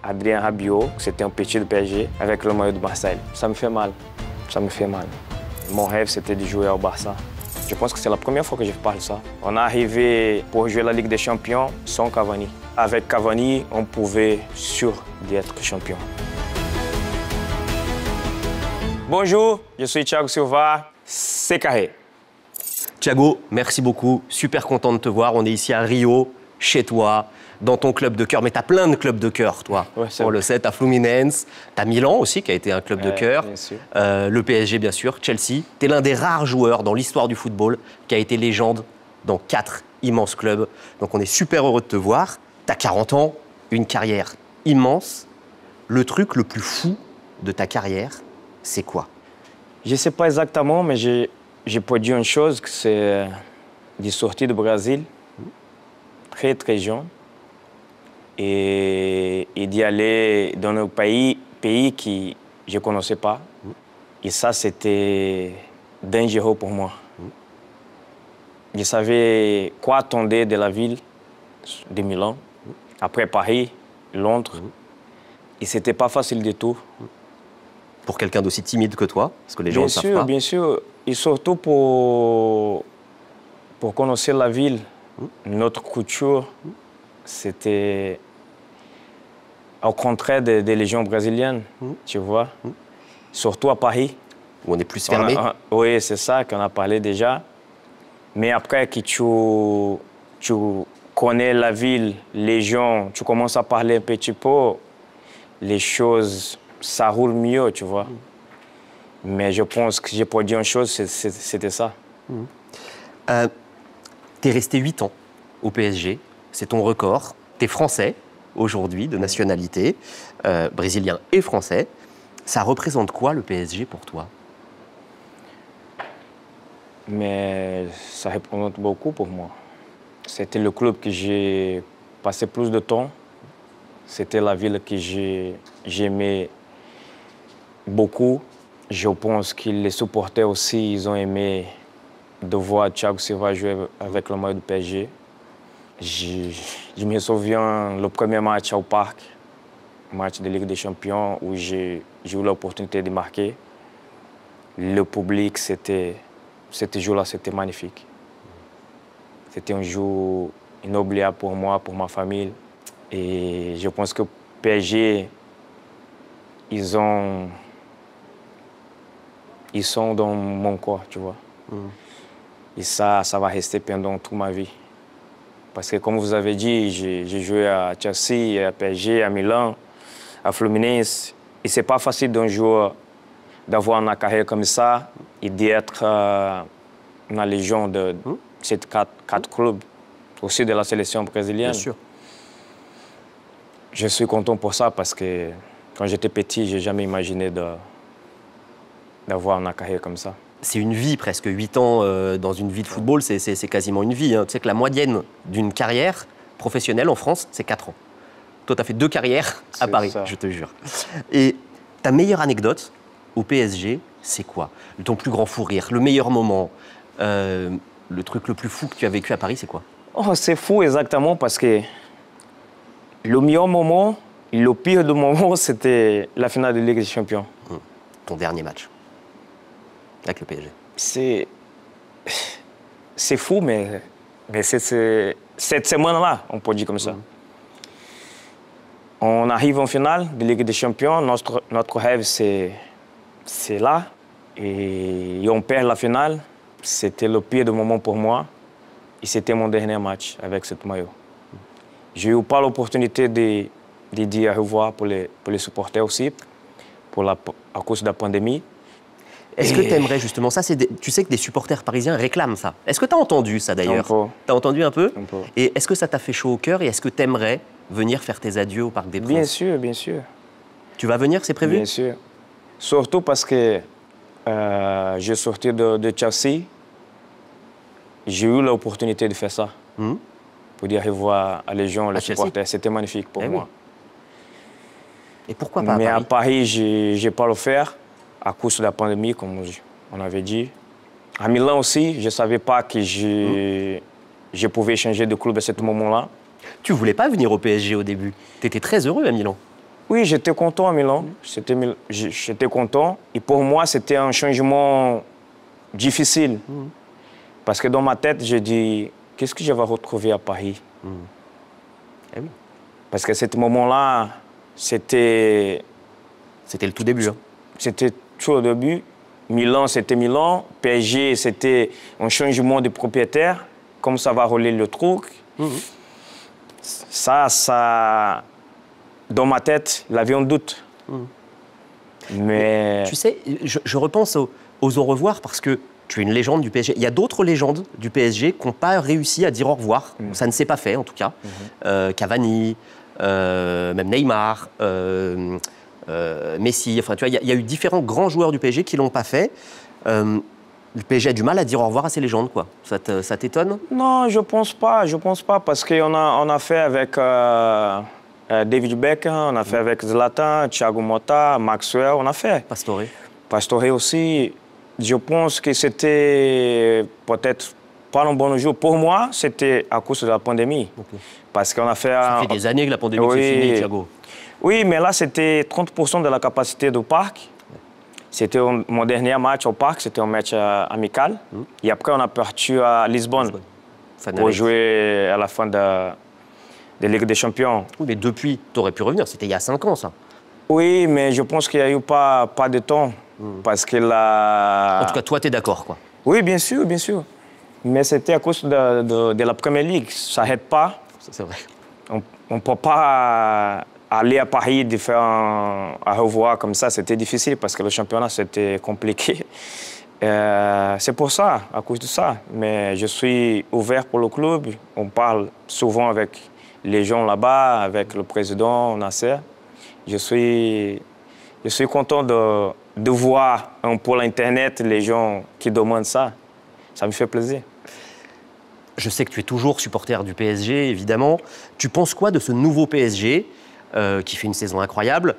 Adrien Rabiot, c'était un petit du PSG, avec le maillot de Marseille. Ça me fait mal, ça me fait mal. Mon rêve, c'était de jouer au Barça. Je pense que c'est la première fois que je parle de ça. On est arrivé pour jouer la Ligue des Champions sans Cavani. Avec Cavani, on pouvait sûr d'être champion. Bonjour, je suis Thiago Silva, c'est carré. Thiago, merci beaucoup. Super content de te voir. On est ici à Rio, chez toi, dans ton club de cœur. Mais tu as plein de clubs de cœur, toi. Ouais, on le sait, tu as Fluminense, tu as Milan aussi, qui a été un club de cœur. Le PSG, bien sûr, Chelsea. Tu es l'un des rares joueurs dans l'histoire du football qui a été légende dans 4 immenses clubs. Donc on est super heureux de te voir. Tu as 40 ans, une carrière immense. Le truc le plus fou de ta carrière, c'est quoi? Je ne sais pas exactement, mais je peux dire une chose, que c'est de sortir du Brésil, très très jeune, et d'y aller dans un pays que je ne connaissais pas. Et ça, c'était dangereux pour moi. Je savais quoi attendre de la ville de Milan, après Paris, Londres, et ce n'était pas facile du tout. Pour quelqu'un d'aussi timide que toi, parce que les gens ne savent pas. Bien sûr, et surtout pour connaître la ville, notre culture, c'était au contraire des légions brésiliennes, tu vois. Surtout à Paris. Où on est plus fermé. Oui, c'est ça qu'on a parlé déjà. Mais après que tu connais la ville, les gens, tu commences à parler un petit peu, les choses, ça roule mieux, tu vois. Mais je pense que j'ai pas dit une chose, c'était ça. Tu es resté 8 ans au PSG, c'est ton record. Tu es français aujourd'hui, de nationalité, brésilien et français. Ça représente quoi le PSG pour toi? Mais ça représente beaucoup pour moi. C'était le club que j'ai passé plus de temps. C'était la ville que j'aimais beaucoup. Je pense que les supporters aussi, ils ont aimé de voir Thiago Silva jouer avec le maillot du PSG. Je me souviens le premier match au Parc, match de Ligue des Champions, où j'ai eu l'opportunité de marquer. Le public, ce jour-là, c'était magnifique. C'était un jour inoubliable pour moi, pour ma famille. Et je pense que PSG, ils sont dans mon corps, tu vois. Et ça va rester pendant toute ma vie. Parce que comme vous avez dit, j'ai joué à Chelsea, à PSG, à Milan, à Fluminense. Et c'est pas facile d'un jour d'avoir une carrière comme ça et d'être dans la légion de ces quatre clubs, aussi de la sélection brésilienne. Bien sûr. Je suis content pour ça parce que quand j'étais petit, je n'ai jamais imaginé d'avoir une carrière comme ça. C'est une vie, presque 8 ans dans une vie de football, c'est quasiment une vie. Hein. Tu sais que la moyenne d'une carrière professionnelle en France, c'est 4 ans. Toi, tu as fait 2 carrières à Paris, je te jure. Et ta meilleure anecdote au PSG, c'est quoi? Ton plus grand fou rire, le meilleur moment, le truc le plus fou que tu as vécu à Paris, c'est quoi? Oh, c'est fou exactement parce que le meilleur moment, le pire du moment, c'était la finale de Ligue des Champions. Ton dernier match avec le PSG. C'est fou, mais c'est cette semaine-là, on peut dire comme ça. On arrive en finale de Ligue des Champions, notre rêve, c'est là. Et on perd la finale. C'était le pire du moment pour moi. Et c'était mon dernier match avec ce maillot. J'ai eu pas l'opportunité de dire au revoir pour les supporters aussi, à cause de la pandémie. Est-ce que tu aimerais justement ça? Tu sais que des supporters parisiens réclament ça. Est-ce que tu as entendu ça d'ailleurs? Tu as entendu un peu? Un peu. Et est-ce que ça t'a fait chaud au cœur? Et est-ce que tu aimerais venir faire tes adieux au Parc des Princes? Bien sûr, bien sûr. Tu vas venir, c'est prévu? Bien sûr. Surtout parce que j'ai sorti de Chelsea. J'ai eu l'opportunité de faire ça. Pour dire au revoir à les gens, les supporters. C'était magnifique pour moi. Et pourquoi pas à Paris? Mais à Paris, je n'ai pas le faire à cause de la pandémie, comme on avait dit. À Milan aussi, je ne savais pas que je pouvais changer de club à ce moment-là. Tu ne voulais pas venir au PSG au début. Tu étais très heureux à Milan. Oui, j'étais content à Milan. J'étais content. Et pour moi, c'était un changement difficile. Parce que dans ma tête, j'ai dit, qu'est-ce que je vais retrouver à Paris? Eh oui. Parce qu'à ce moment-là, c'était... C'était le tout début. Hein. C'était tout au début. Milan, c'était Milan. PSG, c'était un changement de propriétaire. Comme ça va rouler le truc. Ça... Dans ma tête, il avait un doute. Mais... Tu sais, je repense aux au revoir parce que tu es une légende du PSG. Il y a d'autres légendes du PSG qui n'ont pas réussi à dire au revoir. Ça ne s'est pas fait, en tout cas. Cavani, même Neymar, Messi. Enfin, tu vois, il y a eu différents grands joueurs du PSG qui ne l'ont pas fait. Le PSG a du mal à dire au revoir à ces légendes, quoi. Ça t'étonne? Non, je pense pas. Je pense pas parce qu'on a fait avec David Beckham, on a fait avec Zlatan, Thiago Motta, Maxwell, on a fait. Pastore. Pastore aussi. Je pense que c'était peut-être pas un bon jour. Pour moi, c'était à cause de la pandémie. Parce qu'on a fait... Ça fait des années que la pandémie s'est finie, Thiago. Oui, mais là, c'était 30% de la capacité du parc. C'était mon dernier match au parc, c'était un match amical. Et après, on a parti à Lisbonne pour jouer à la fin de Ligue des Champions. Oui, mais depuis, tu aurais pu revenir. C'était il y a 5 ans, ça. Oui, mais je pense qu'il n'y a eu pas de temps. Parce que la... En tout cas, toi, tu es d'accord, quoi. Oui, bien sûr, bien sûr. Mais c'était à cause de la Premier League. Ça n'aide pas. C'est vrai. On ne peut pas aller à Paris de faire un revoir comme ça. C'était difficile parce que le championnat, c'était compliqué. C'est pour ça, à cause de ça. Mais je suis ouvert pour le club. On parle souvent avec les gens là-bas, avec le président Nasser. Je suis content de voir un peu l'Internet les gens qui demandent ça. Ça me fait plaisir. Je sais que tu es toujours supporter du PSG, évidemment. Tu penses quoi de ce nouveau PSG qui fait une saison incroyable?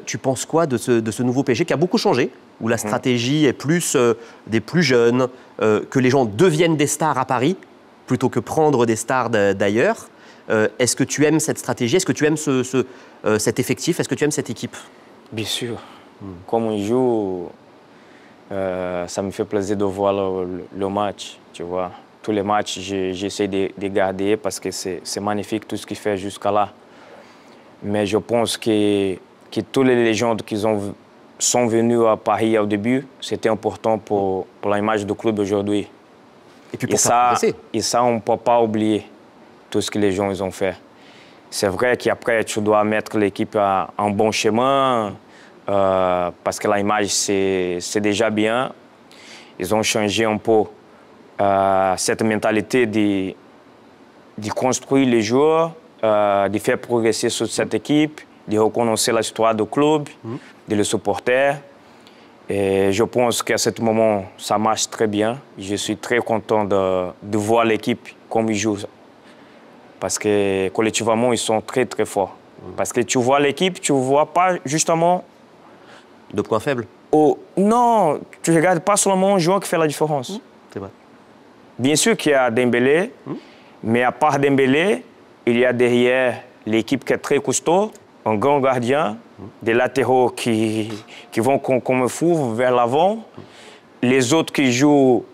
Tu penses quoi de ce nouveau PSG qui a beaucoup changé, où la stratégie est plus des plus jeunes, que les gens deviennent des stars à Paris plutôt que prendre des stars d'ailleurs? Est-ce que tu aimes cette stratégie? Est-ce que tu aimes cet effectif? Est-ce que tu aimes cette équipe? Bien sûr. Comme on joue, ça me fait plaisir de voir le match, tu vois. Tous les matchs, j'essaie de garder parce que c'est magnifique tout ce qu'il fait jusqu'à là. Mais je pense que toutes les légendes qui sont venues à Paris au début, c'était important pour l'image du club aujourd'hui. Et puis pour ça, on ne peut pas oublier tout ce que les gens ils ont fait. C'est vrai qu'après, tu dois mettre l'équipe en bon chemin parce que l'image, c'est déjà bien. Ils ont changé un peu cette mentalité de construire les joueurs, de faire progresser sur cette équipe, de reconnaître l'histoire du club, de les supporter. Et je pense qu'à ce moment, ça marche très bien. Je suis très content de voir l'équipe comme ils jouent. Parce que collectivement, ils sont très, très forts. Parce que tu vois l'équipe, tu ne vois pas justement... De points faibles? Non, tu ne regardes pas seulement un joueur qui fait la différence. C'est vrai. Bien sûr qu'il y a Dembélé, mais à part Dembélé, il y a derrière l'équipe qui est très costaud, un grand gardien, des latéraux qui vont comme un fou vers l'avant, les autres qui jouent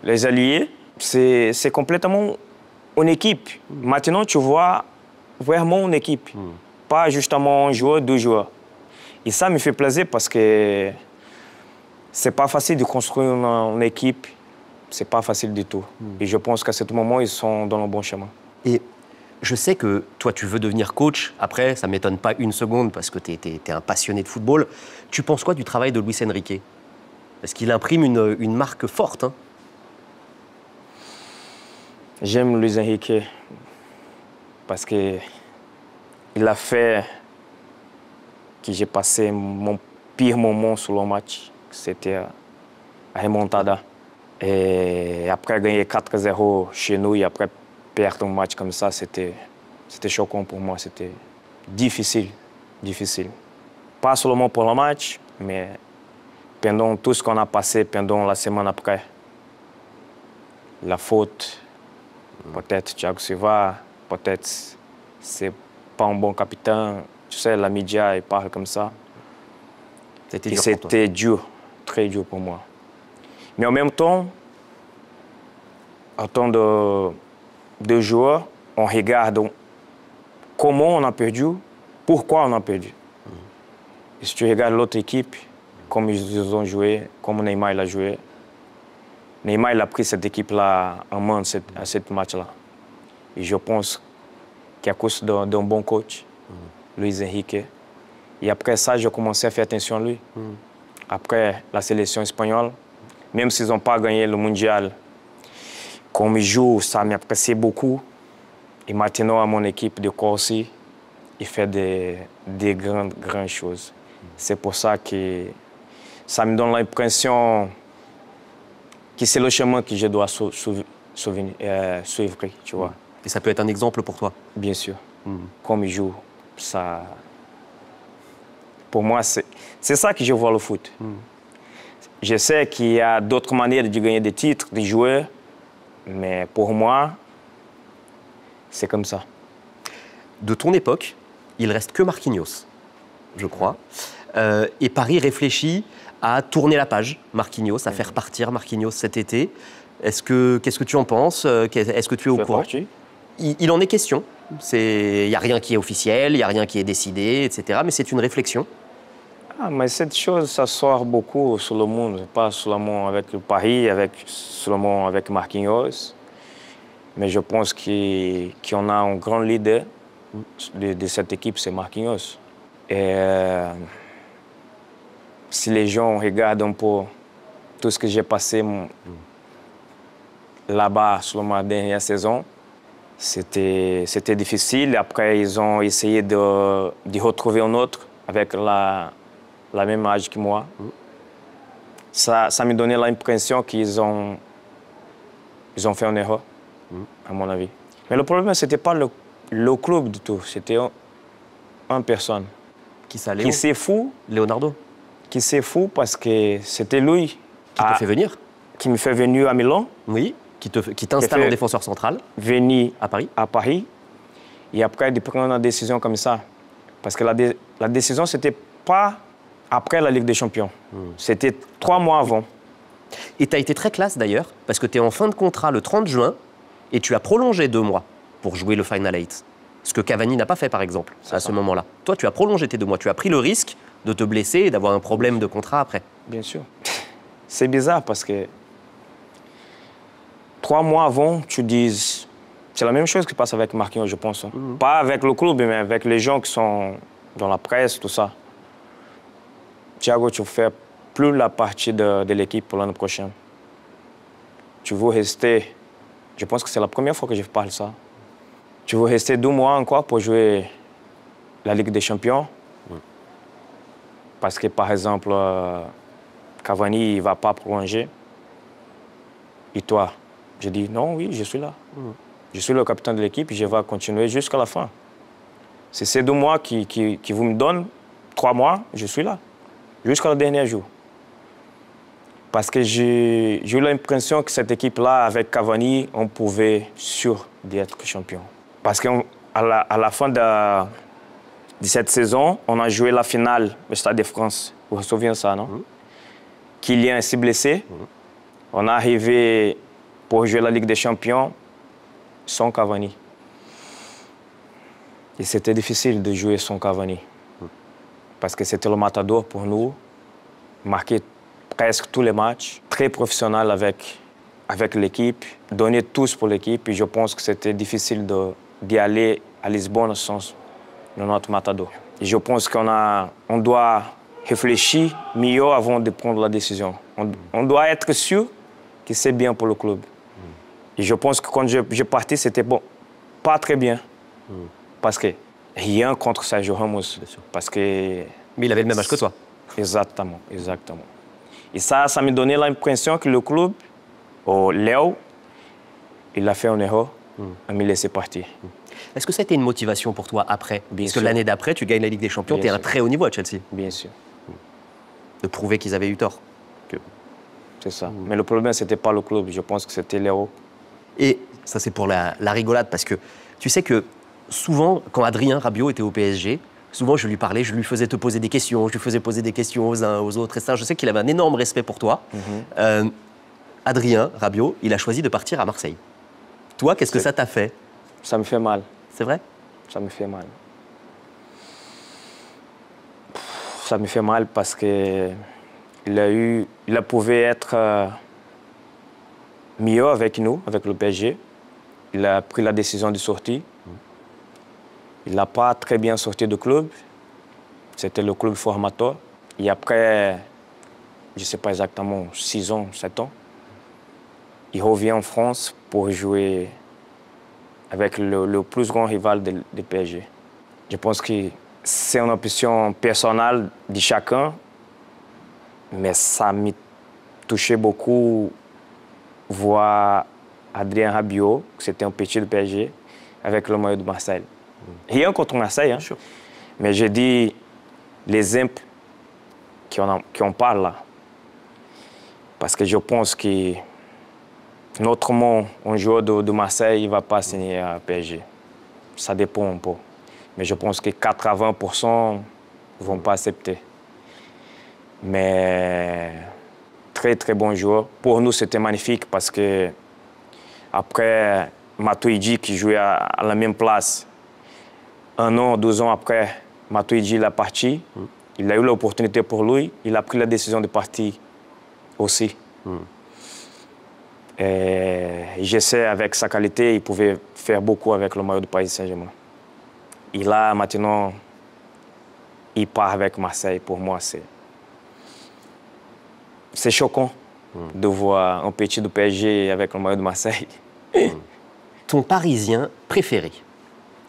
les alliés. C'est complètement une équipe. Maintenant, tu vois vraiment une équipe, pas justement un joueur, 2 joueurs. Et ça me fait plaisir parce que c'est pas facile de construire une équipe. C'est pas facile du tout. Et je pense qu'à ce moment, ils sont dans le bon chemin. Et je sais que toi, tu veux devenir coach. Après, ça ne m'étonne pas une seconde parce que tu es un passionné de football. Tu penses quoi du travail de Luis Enrique? Parce qu'il imprime une marque forte. Hein. J'aime Luis Enrique parce qu'il a fait que j'ai passé mon pire moment sur le match. C'était la remontada. Et après gagner 4-0 chez nous et après perdre un match comme ça, c'était choquant pour moi. C'était difficile. Pas seulement pour le match, mais pendant tout ce qu'on a passé pendant la semaine après. La faute, peut-être Thiago Silva, peut-être c'est pas un bon capitaine. Tu sais, la média, elle parle comme ça. C'était dur, très dur pour moi. Mais en même temps, en tant de joueur, on regarde comment on a perdu, pourquoi on a perdu. Et si tu regardes l'autre équipe, comme ils ont joué, comme Neymar il a joué, Neymar il a pris cette équipe-là en main à ce match-là. Et je pense qu'à cause d'un bon coach, Luis Enrique, et après ça, j'ai commencé à faire attention à lui. Après la sélection espagnole, même s'ils n'ont pas gagné le mondial, comme ils jouent, ça m'apprécie beaucoup. Et maintenant, à mon équipe de Corse, il fait des grandes choses. C'est pour ça que ça me donne l'impression que c'est le chemin que je dois suivre, tu vois. Et ça peut être un exemple pour toi? Bien sûr. Comme il joue, ça... Pour moi, c'est ça que je vois le foot. Je sais qu'il y a d'autres manières de gagner des titres, de jouer, mais pour moi, c'est comme ça. De ton époque, il reste que Marquinhos, je crois. Et Paris réfléchit à tourner la page, Marquinhos, à faire partir Marquinhos cet été. Qu'est-ce que tu en penses? Est-ce que tu es au courant? Il en est question. Il n'y a rien qui est officiel, il n'y a rien qui est décidé, etc. Mais c'est une réflexion. Ah, mais cette chose, ça sort beaucoup sur le monde. Pas seulement avec le Paris, seulement avec Marquinhos. Mais je pense qu'on a un grand leader de cette équipe, c'est Marquinhos. Et si les gens regardent un peu tout ce que j'ai passé là-bas sur ma dernière saison, c'était difficile. Après, ils ont essayé de retrouver un autre avec la même âge que moi. Ça me donnait l'impression qu'ils ont fait une erreur, à mon avis. Mais le problème, ce n'était pas le club du tout. C'était une personne. Qui ça, Qui s'est fou. Leonardo. Qui s'est fou parce que c'était lui. Qui te fait venir? Qui me fait venir à Milan. Oui. Qui t'installe en défenseur central. Venir à Paris. Et après, de prendre une décision comme ça. Parce que la décision, ce n'était pas après la Ligue des Champions. C'était 3 mois avant. Et tu as été très classe d'ailleurs, parce que tu es en fin de contrat le 30 juin et tu as prolongé 2 mois pour jouer le Final 8. Ce que Cavani n'a pas fait, par exemple, à ce moment-là. Toi, tu as prolongé tes 2 mois. Tu as pris le risque de te blesser et d'avoir un problème de contrat après. Bien sûr. C'est bizarre parce que 3 mois avant, tu dis... C'est la même chose qui passe avec Marquinhos, je pense. Pas avec le club, mais avec les gens qui sont dans la presse, tout ça. Thiago, tu ne fais plus la partie de l'équipe pour l'année prochaine. Tu veux rester... Je pense que c'est la première fois que je parle ça. Tu veux rester 2 mois encore pour jouer la Ligue des Champions. Parce que, par exemple, Cavani ne va pas prolonger. Et toi, je dis non, oui, je suis là. Je suis le capitaine de l'équipe et je vais continuer jusqu'à la fin. C'est ces 2 mois qui vous me donnent 3 mois, je suis là. Jusqu'au dernier jour. Parce que j'ai eu l'impression que cette équipe-là, avec Cavani, on pouvait sûr d'être champion. Parce qu'à la fin de cette saison, on a joué la finale au Stade de France. Vous vous souvenez de ça, non? Kylian s'est blessé. On est arrivé pour jouer la Ligue des Champions sans Cavani. Et c'était difficile de jouer sans Cavani. Parce que c'était le matador pour nous. Marquer presque tous les matchs. Très professionnel avec l'équipe. Donner tous pour l'équipe. Et je pense que c'était difficile d'y aller à Lisbonne sans notre matador. Et je pense qu'on doit réfléchir mieux avant de prendre la décision. On doit être sûr que c'est bien pour le club. Et je pense que quand j'ai parti, c'était bon, pas très bien. Parce que rien contre Sergio Ramos. Parce que... Mais il avait le même âge que toi. Exactement, exactement. Et ça me donnait l'impression que le club, Léo, il a fait une erreur à me laisser partir. Est-ce que ça a été une motivation pour toi après? Parce que l'année d'après, tu gagnes la Ligue des Champions, tu es à un très haut niveau à Chelsea. Bien sûr. De prouver qu'ils avaient eu tort. C'est ça. Mais le problème, ce n'était pas le club. Je pense que c'était Léo. Et ça, c'est pour la rigolade, parce que tu sais que souvent, quand Adrien Rabiot était au PSG, Souvent, je lui parlais, je lui faisais te poser des questions, je lui faisais poser des questions aux uns, aux autres. Et ça, je sais qu'il avait un énorme respect pour toi. Adrien Rabiot, il a choisi de partir à Marseille. Toi, qu'est-ce que ça t'a fait? Ça me fait mal. C'est vrai? Ça me fait mal. Ça me fait mal parce que il a pu être mieux avec nous, avec le PSG. Il a pris la décision de sortir. Il n'a pas très bien sorti du club. C'était le club formateur. Et après, je ne sais pas exactement, 6 ans, 7 ans, il revient en France pour jouer avec le plus grand rival du PSG. Je pense que c'est une option personnelle de chacun, mais ça m'a touché beaucoup voir Adrien Rabiot, que c'était un petit du PSG, avec le maillot de Marseille. Rien contre Marseille, hein. Sure. Mais j'ai dit l'exemple qu'on parle là. Parce que je pense que un joueur de Marseille ne va pas signer à PSG. Ça dépend un peu. Mais je pense que 80% ne vont pas accepter. Mais très, très bon joueur. Pour nous, c'était magnifique parce que après Matuidi qui jouait à la même place, 1 an, 2 ans après, Matuidi est parti. Il a eu l'opportunité pour lui. Il a pris la décision de partir aussi. Et je sais, avec sa qualité, il pouvait faire beaucoup avec le maillot du Paris Saint-Germain. Et là, maintenant, il part avec Marseille. Pour moi, c'est choquant de voir un petit du PSG avec le maillot de Marseille. Ton Parisien préféré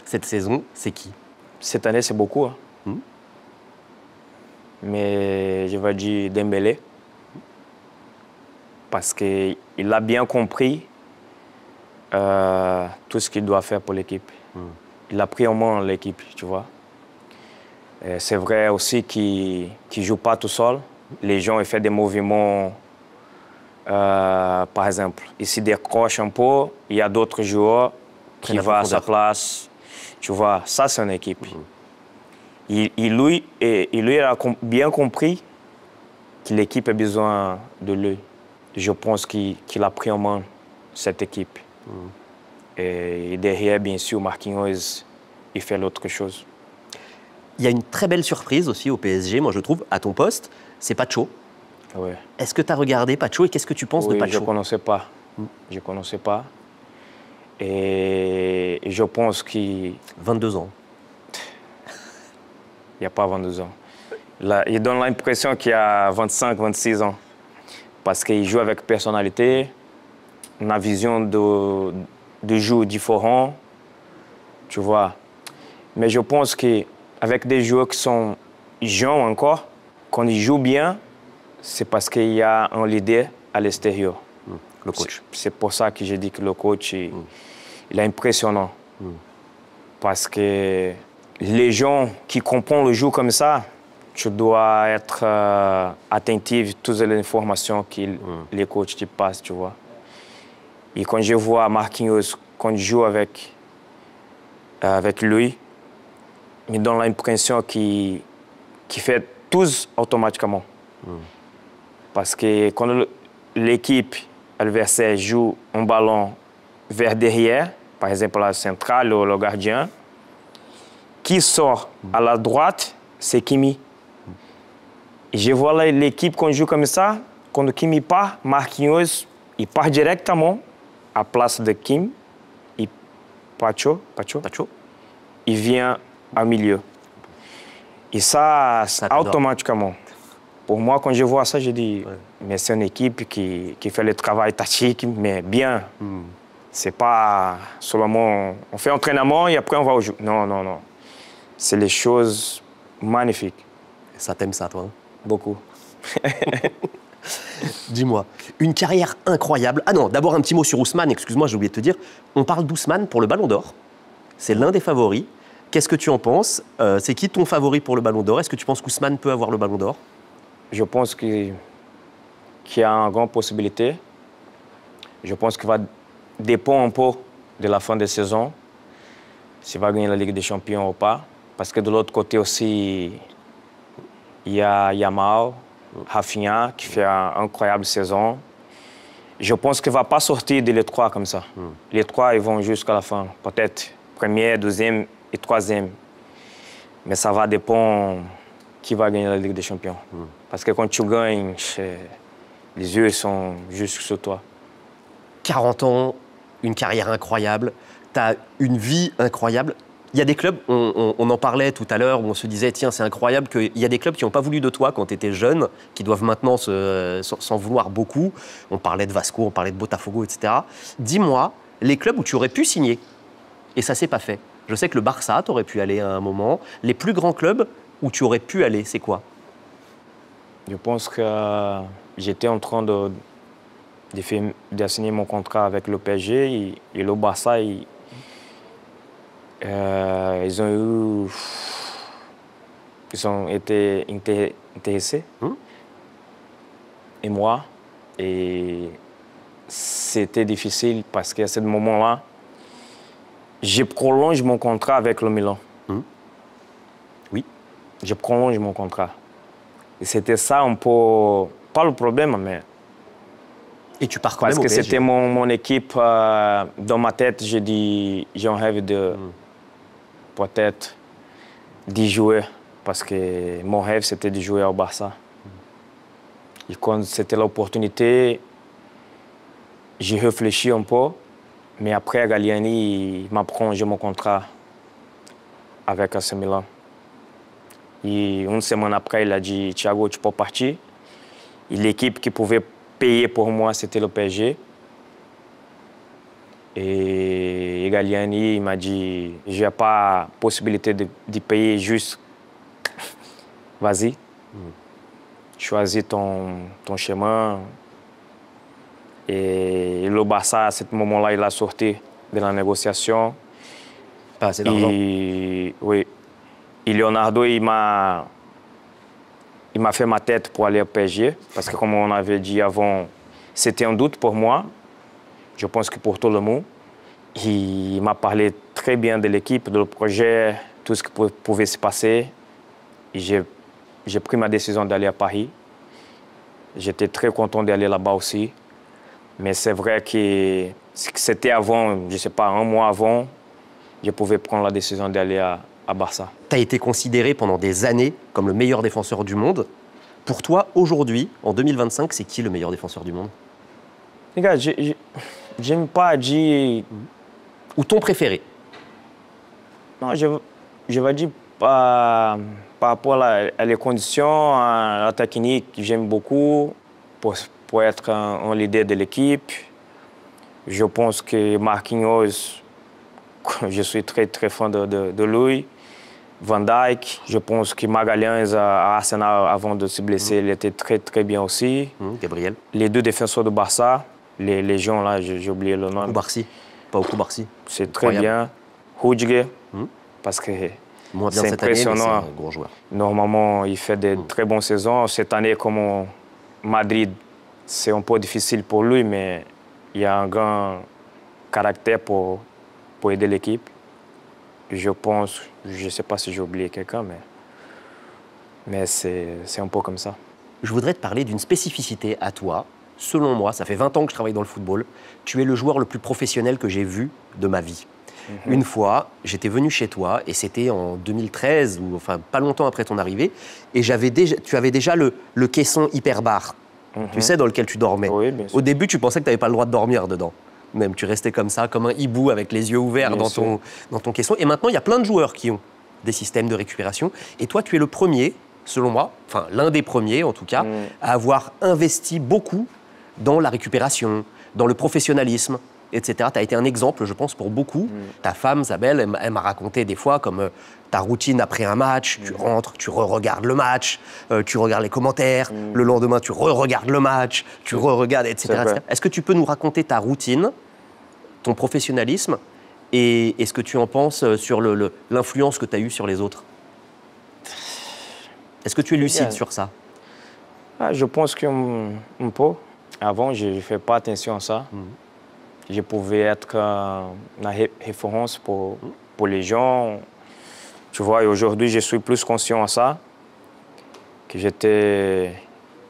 cette saison, c'est qui? Cette année, c'est beaucoup. Hein. Mais je vais dire Dembélé. Parce qu'il a bien compris tout ce qu'il doit faire pour l'équipe. Il a pris en main l'équipe, tu vois. C'est vrai aussi qu'il ne joue pas tout seul. Les gens ils font des mouvements, par exemple, il se décroche un peu, il y a d'autres joueurs qui vont à sa place. Tu vois, ça, c'est une équipe. Lui, il a bien compris que l'équipe a besoin de lui. Je pense qu'il a pris en main cette équipe. Et derrière, bien sûr, Marquinhos, il fait l'autre chose. Il y a une très belle surprise aussi au PSG, moi je trouve, à ton poste, c'est Pacho. Ouais. Est-ce que tu as regardé Pacho et qu'est-ce que tu penses de Pacho? Je ne connaissais pas. Je ne connaissais pas. Et je pense qu'il... 22 ans. Il n'y a pas 22 ans. Là, il donne l'impression qu'il a 25, 26 ans. Parce qu'il joue avec personnalité, une vision de jeu différente, tu vois. Mais je pense qu'avec des joueurs qui sont jeunes encore, quand ils jouent bien, c'est parce qu'il y a un leader à l'extérieur. Le coach. C'est pour ça que j'ai dit que le coach, il est impressionnant. Parce que les gens qui comprennent le jeu comme ça, tu dois être attentif à toutes les informations que les coachs te passent, tu vois. Et quand je vois Marquinhos, quand je joue avec lui, il me donne l'impression qu'il fait tout automatiquement. Parce que quand l'équipe adversaire joue un ballon vers derrière, par exemple la centrale ou le gardien, qui sort à la droite, c'est Kimi. Et je vois l'équipe quand joue comme ça, quand Kimi part, Marquinhos, il part directement à la place de Kim, et Pacho, il vient au milieu. Et ça automatiquement. Pour moi, quand je vois ça, je dis, mais c'est une équipe qui fait le travail tactique, mais bien. C'est pas seulement, on fait entraînement et après on va au jeu. Non, non, non. C'est les choses magnifiques. Ça t'aime ça, toi, hein? Beaucoup. Dis-moi, une carrière incroyable. Ah non, d'abord un petit mot sur Ousmane, excuse-moi, j'ai oublié de te dire. On parle d'Ousmane pour le Ballon d'Or. C'est l'un des favoris. Qu'est-ce que tu en penses? C'est qui ton favori pour le Ballon d'Or? Est-ce que tu penses qu'Ousmane peut avoir le Ballon d'Or? Je pense qu'il y a une grande possibilité. Je pense qu'il va dépendre un peu de la fin de saison, s'il va gagner la Ligue des Champions ou pas. Parce que de l'autre côté aussi, il y a Yamal, Rafinha, qui fait une incroyable saison. Je pense qu'il ne va pas sortir de les trois comme ça. Les trois, ils vont jusqu'à la fin. Peut-être premier, deuxième et troisième. Mais ça va dépendre qui va gagner la Ligue des Champions. Parce que quand tu gagnes, les yeux sont juste sur toi. 40 ans, une carrière incroyable, tu as une vie incroyable. Il y a des clubs, on en parlait tout à l'heure, où on se disait, tiens, c'est incroyable qu'il y a des clubs qui n'ont pas voulu de toi quand tu étais jeune, qui doivent maintenant s'en vouloir beaucoup. On parlait de Vasco, on parlait de Botafogo, etc. Dis-moi, les clubs où tu aurais pu signer, et ça ne s'est pas fait. Je sais que le Barça, tu aurais pu aller à un moment. Les plus grands clubs où tu aurais pu aller, c'est quoi? Je pense que j'étais en train de signer mon contrat avec le PSG et le Barça, ils ont été intéressés. Et moi, et c'était difficile parce qu'à ce moment-là, je prolonge mon contrat avec le Milan. Oui. Je prolonge mon contrat. Et c'était ça un peu, pas le problème, mais... Et tu pars quand même parce au que PSG. c'était mon équipe, dans ma tête, j'ai dit, j'ai un rêve de peut-être d'y jouer. Parce que mon rêve, c'était de jouer au Barça. Et quand c'était l'opportunité, j'ai réfléchi un peu. Mais après, Galliani il m'a prolongé mon contrat avec AC Milan. Et une semaine après, il a dit, Thiago, tu peux partir. Et l'équipe qui pouvait payer pour moi, c'était le PSG. Et Galliani il m'a dit, je n'ai pas possibilité de payer juste. Vas-y, choisis ton chemin. Et le Barça, à ce moment-là, il a sorti de la négociation. Pas assez d'argent. Oui. Et Leonardo, il m'a fait ma tête pour aller au PSG. Parce que comme on avait dit avant, c'était un doute pour moi. Je pense que pour tout le monde. Il m'a parlé très bien de l'équipe, de le projet, tout ce qui pouvait se passer. Et j'ai pris ma décision d'aller à Paris. J'étais très content d'aller là-bas aussi. Mais c'est vrai que c'était avant, je ne sais pas, un mois avant, je pouvais prendre la décision d'aller à Barça. Tu as été considéré pendant des années comme le meilleur défenseur du monde. Pour toi, aujourd'hui, en 2025, c'est qui le meilleur défenseur du monde? Les gars, j'aime pas dire... Ou ton préféré? Non, je vais dire par rapport à les conditions, à la technique, j'aime beaucoup pour être un leader de l'équipe. Je pense que Marquinhos, je suis très très fan de lui. Van Dijk, je pense que Magalhães à Arsenal, avant de se blesser, il était très très bien aussi. Gabriel. Les deux défenseurs de Barça, les gens là, j'ai oublié le nom. Koubarsi. Pas au Koubarsi. C'est très bien. Rudiger, parce que moins bien c'est cette année, mais impressionnant. c'est un gros joueur. Normalement, il fait de très bonnes saisons. Cette année, comme Madrid, c'est un peu difficile pour lui, mais il a un grand caractère pour aider l'équipe. Je pense, je ne sais pas si j'ai oublié quelqu'un, mais c'est un peu comme ça. Je voudrais te parler d'une spécificité à toi. Selon moi, ça fait 20 ans que je travaille dans le football. Tu es le joueur le plus professionnel que j'ai vu de ma vie. Une fois, j'étais venu chez toi, et c'était en 2013, ou enfin pas longtemps après ton arrivée, et tu avais déjà le caisson hyperbar, tu sais, dans lequel tu dormais. Oui, bien sûr. Au début, tu pensais que tu n'avais pas le droit de dormir dedans. Même, tu restais comme ça, comme un hibou, avec les yeux ouverts dans ton caisson. Et maintenant, il y a plein de joueurs qui ont des systèmes de récupération. Et toi, tu es le premier, selon moi, enfin l'un des premiers en tout cas, à avoir investi beaucoup dans la récupération, dans le professionnalisme, etc. Tu as été un exemple, je pense, pour beaucoup. Ta femme, Isabelle, elle m'a raconté des fois comme ta routine après un match, tu rentres, tu re-regardes le match, tu regardes les commentaires, le lendemain, tu re-regardes le match, tu re-regardes, etc. Est-ce que tu peux nous raconter ta routine, ton professionnalisme, et ce que tu en penses sur l'influence que tu as eue sur les autres? Est-ce que tu es lucide sur ça? Je pense qu'un peu. Avant, je ne fais pas attention à ça. Je pouvais être une référence pour les gens. Tu vois, et aujourd'hui, je suis plus conscient à ça, que j'étais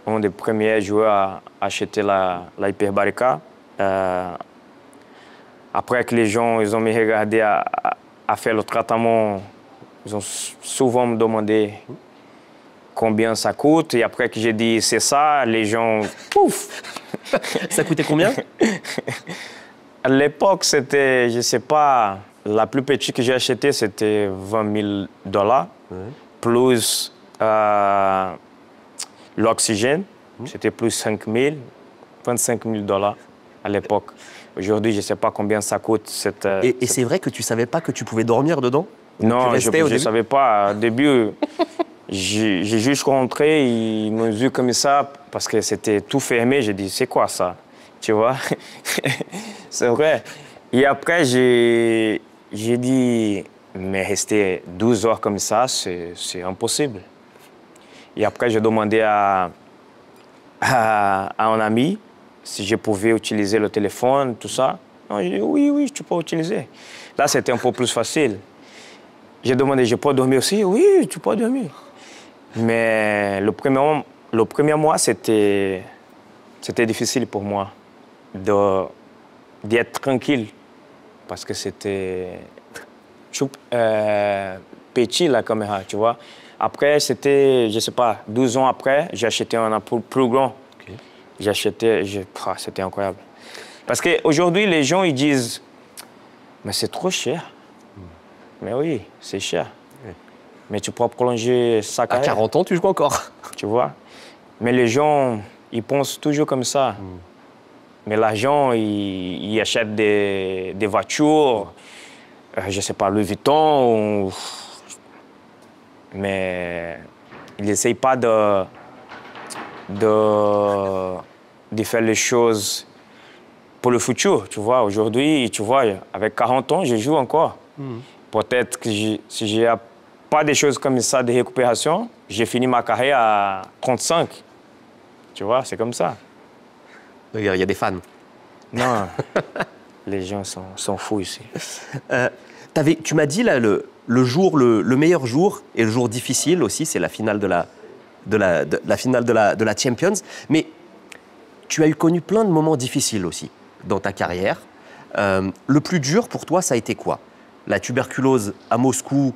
un des premiers joueurs à acheter la Hyperbarica. Après que les gens ils ont me regardé à faire le traitement, ils ont souvent me demandé combien ça coûte. Et après que j'ai dit c'est ça, les gens, pouf! Ça coûtait combien? À l'époque, c'était, je ne sais pas, la plus petite que j'ai achetée, c'était $20 000, plus l'oxygène, c'était plus 5 000, $25 000 à l'époque. Aujourd'hui, je ne sais pas combien ça coûte. Et c'est vrai que tu ne savais pas que tu pouvais dormir dedans? Non, je ne savais pas. Au début, j'ai juste rentré, ils m'ont vu comme ça parce que c'était tout fermé. J'ai dit, c'est quoi ça? Tu vois? C'est vrai. Et après, j'ai dit, mais rester 12 heures comme ça, c'est impossible. Et après, j'ai demandé à un ami si je pouvais utiliser le téléphone, tout ça. Non, j'ai dit, oui, tu peux utiliser. Là, c'était un peu plus facile. J'ai demandé, je peux dormir aussi? Oui, tu peux dormir. Mais le premier mois, c'était difficile pour moi d'être tranquille parce que c'était petit la caméra, tu vois. Après, c'était, je ne sais pas, 12 ans après, j'ai acheté un plus grand. Okay. J'ai acheté, c'était incroyable. Parce qu'aujourd'hui, les gens, ils disent, mais c'est trop cher. Mais oui, c'est cher. Oui. Mais tu peux prolonger sa carrière. À 40 ans, tu joues encore. Tu vois. Mais les gens, ils pensent toujours comme ça. Mais l'argent, ils achètent des voitures, je ne sais pas, Louis Vuitton. Mais ils n'essayent pas de faire les choses pour le futur, tu vois. Aujourd'hui, tu vois, avec 40 ans, je joue encore. Peut-être que si je n'ai pas des choses comme ça de récupération, j'ai fini ma carrière à 35. Tu vois, c'est comme ça. Il y a des fans. Non, les gens sont fous ici. Tu m'as dit, là, le meilleur jour et le jour difficile aussi, c'est la finale de la Champions. Mais tu as connu plein de moments difficiles aussi dans ta carrière. Le plus dur pour toi, ça a été quoi? La tuberculose à Moscou,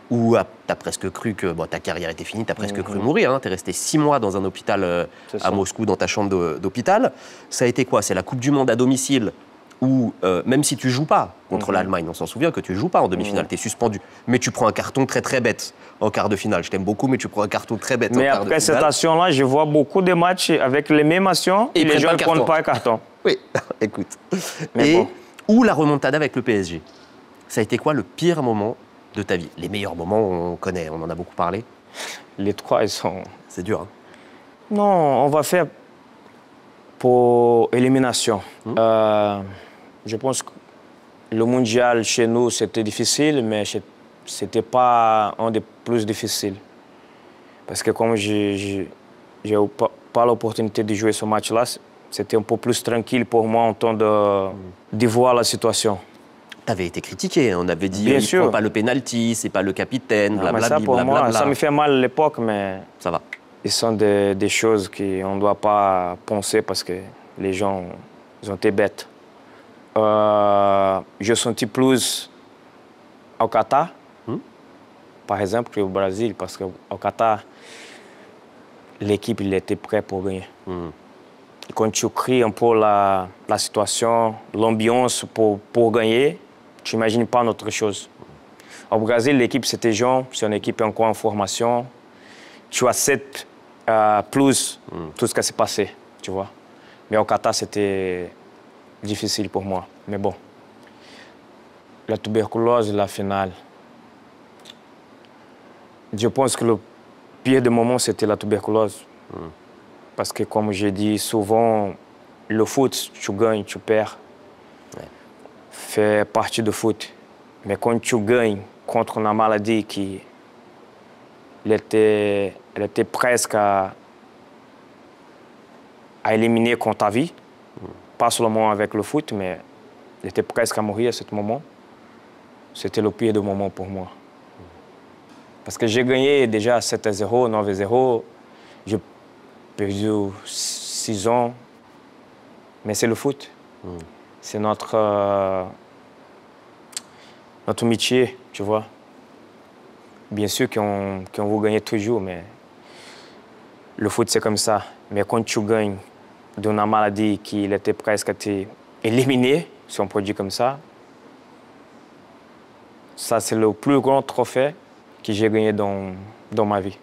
où tu as presque cru que ta carrière était finie, tu as presque cru mourir. Hein, tu es resté 6 mois dans un hôpital à Moscou, dans ta chambre d'hôpital. Ça a été quoi? C'est la Coupe du Monde à domicile, où même si tu ne joues pas contre l'Allemagne, on s'en souvient que tu ne joues pas en demi-finale, tu es suspendu. Mais tu prends un carton très très bête en quart de finale. Je t'aime beaucoup, mais tu prends un carton très bête en quart de finale. Mais après cette action-là, je vois beaucoup de matchs avec les mêmes actions et les gens ne prennent pas un carton. Oui, écoute. Ou la remontada avec le PSG. Ça a été quoi le pire moment de ta vie? Les meilleurs moments, on connaît, on en a beaucoup parlé. Les trois, ils sont... C'est dur, hein? Non, on va faire pour élimination. Je pense que le mondial chez nous, c'était difficile, mais ce n'était pas un des plus difficiles. Parce que comme je n'ai pas l'opportunité de jouer ce match-là, c'était un peu plus tranquille pour moi en temps de voir la situation. Tu avais été critiqué, on avait dit il ne prend pas le penalty, c'est pas le capitaine, blablabla. Ça, pour moi, ça me fait mal à l'époque, mais ça va. Ce sont des choses qu'on ne doit pas penser parce que les gens ils ont été bêtes. Je sentis plus au Qatar, par exemple, qu'au Brésil, parce qu'au Qatar, l'équipe était prête pour gagner. Quand tu crées un peu la situation, l'ambiance pour gagner, tu n'imagines pas autre chose. Au Brésil, l'équipe, c'était jeune, c'est une équipe encore en formation. Tu acceptes plus tout ce qui s'est passé, tu vois. Mais au Qatar, c'était difficile pour moi. Mais bon, la tuberculose, la finale. Je pense que le pire des moments, c'était la tuberculose. Parce que, comme j'ai dit souvent, le foot, tu gagnes, tu perds. Fait partie du foot. Mais quand tu gagnes contre une maladie qui elle était presque à éliminer contre ta vie, pas seulement avec le foot, mais elle était presque à mourir à ce moment, c'était le pire des moments pour moi. Parce que j'ai gagné déjà 7-0, 9-0. J'ai perdu 6 ans. Mais c'est le foot. C'est notre métier, tu vois. Bien sûr qu'on veut gagner toujours, mais le foot, c'est comme ça. Mais quand tu gagnes d'une maladie qui était presque éliminée, si on peut dire comme ça c'est le plus grand trophée que j'ai gagné dans ma vie.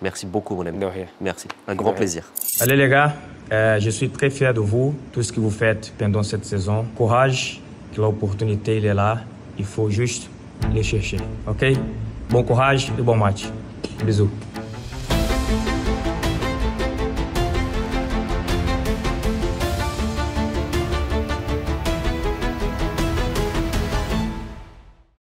Merci beaucoup, mon ami. De rien. Merci. Un grand plaisir. Allez, les gars, je suis très fier de vous, tout ce que vous faites pendant cette saison. Courage, que l'opportunité elle est là. Il faut juste les chercher, OK? Bon courage et bon match. Bisous.